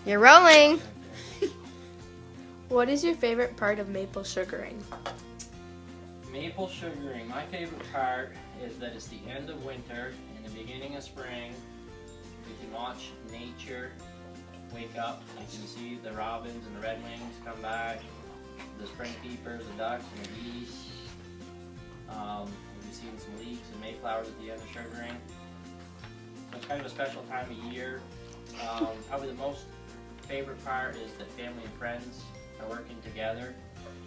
You're rolling. What is your favorite part of maple sugaring? Maple sugaring. My favorite part is that it's the end of winter and the beginning of spring. You can watch nature wake up. You can see the robins and the redwings come back, the spring peepers, the ducks, and the geese. We'll be seeing some leeks and mayflowers at the end of sugaring. So it's kind of a special time of year. Probably the most favorite part is that family and friends are working together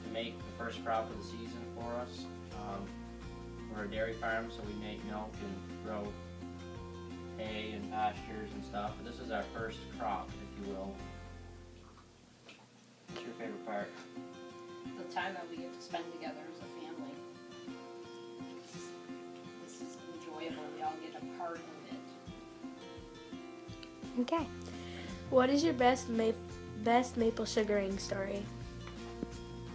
to make the first crop of the season for us. We're a dairy farm, so we make milk and grow hay and pastures and stuff, but this is our first crop, if you will. What's your favorite part? The time that we get to spend together as a family. This is enjoyable. We all get a part of it. Okay. What is your best maple sugaring story?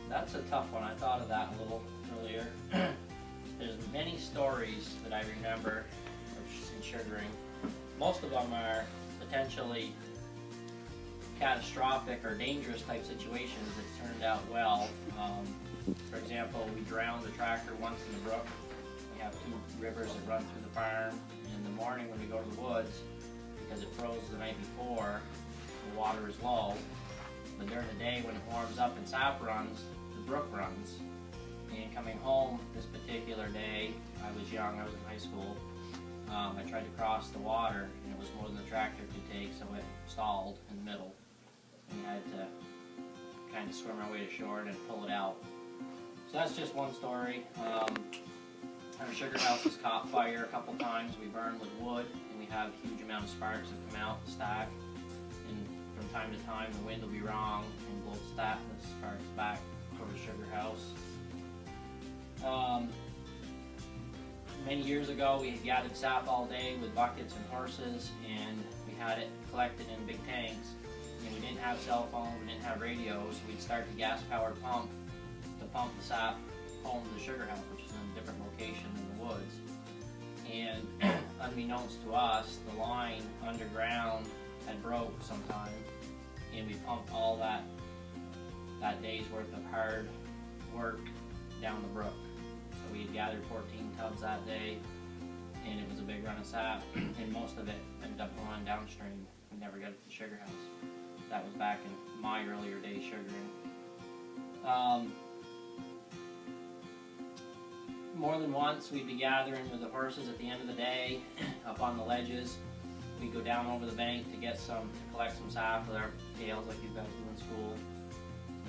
That's a tough one. I thought of that a little earlier. There's many stories that I remember in sugaring. Most of them are potentially catastrophic or dangerous type situations that turned out well. For example, we drowned the tractor once in the brook. We have two rivers that run through the farm. In the morning when we go to the woods, because it froze the night before, the water is low. But during the day when it warms up and sap runs, the brook runs. And coming home this particular day, I was young, I was in high school, I tried to cross the water and it was more than the tractor could take, so it stalled in the middle. And we had to kind of swim our way to shore and then pull it out. So that's just one story. Our sugar house has caught fire a couple times. We burn with wood and we have a huge amount of sparks that come out, stack. And from time to time the wind will be wrong and blow the sparks back toward the sugar house. Many years ago we had gathered sap all day with buckets and horses, and we had it collected in big tanks, and we didn't have cell phones, we didn't have radios, so we'd start the gas-powered pump to pump the sap home to the sugar house, which is in a different location in the woods. And unbeknownst to us, the line underground had broke sometime, and we pumped all that day's worth of hard work down the brook. So we had gathered 14 tubs that day, and it was a big run of sap, and most of it ended up going downstream. We never got it to the sugar house. That was back in my earlier days sugaring. More than once we'd be gathering with the horses at the end of the day up on the ledges. We'd go down over the bank to collect some sap with our pails like you guys do in school.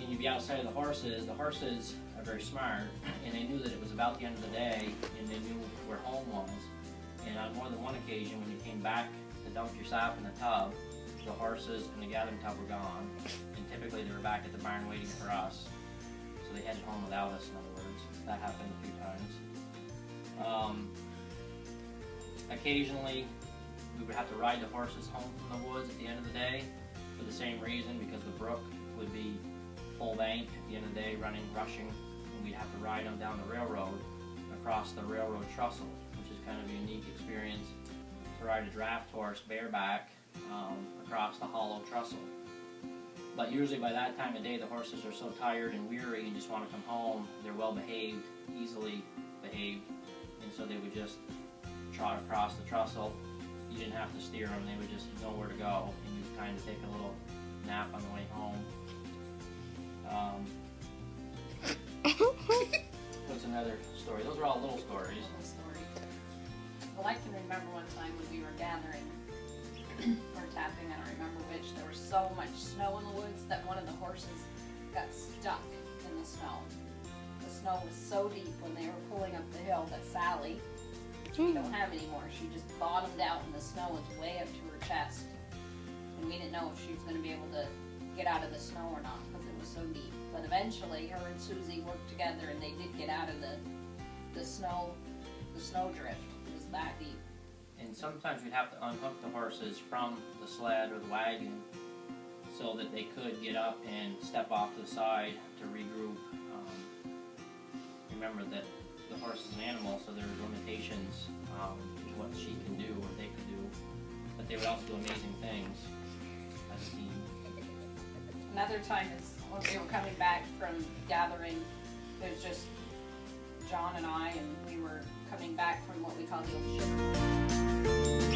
And you'd be outside of the horses. The horses are very smart, and they knew that it was about the end of the day, and they knew where home was. And on more than one occasion, when you came back to dump your sap in the tub, the horses and the gathering tub were gone, and typically they were back at the barn waiting for us. So they headed home without us, in other words. That happened a few times. Occasionally, we would have to ride the horses home from the woods at the end of the day for the same reason, because the brook would be full bank at the end of the day, rushing, and we'd have to ride them down the railroad across the railroad trestle, which is kind of a unique experience to ride a draft horse bareback across the hollow trestle. But usually by that time of day the horses are so tired and weary and just want to come home. They're well behaved, easily behaved, and so they would just trot across the trestle. You didn't have to steer them, they would just know where to go, and you'd kind of take a little nap on the way home. What's another story? Those are all little stories. Little story. Well, I can remember one time when we were gathering or tapping, I don't remember which, there was so much snow in the woods that one of the horses got stuck in the snow. The snow was so deep when they were pulling up the hill that Sally, which we don't have anymore, she just bottomed out and the snow was way up to her chest. And we didn't know if she was going to be able to get out of the snow or not because it was so deep. But eventually her and Susie worked together and they did get out of the snow drift. It was that deep. And sometimes we'd have to unhook the horses from the sled or the wagon so that they could get up and step off to the side to regroup. Remember that the horse is an animal, so there are limitations to what she can do or they could do. But they would also do amazing things as a team. Another time is when we were coming back from gathering, it was just John and I, and we were coming back from what we call the old sugar.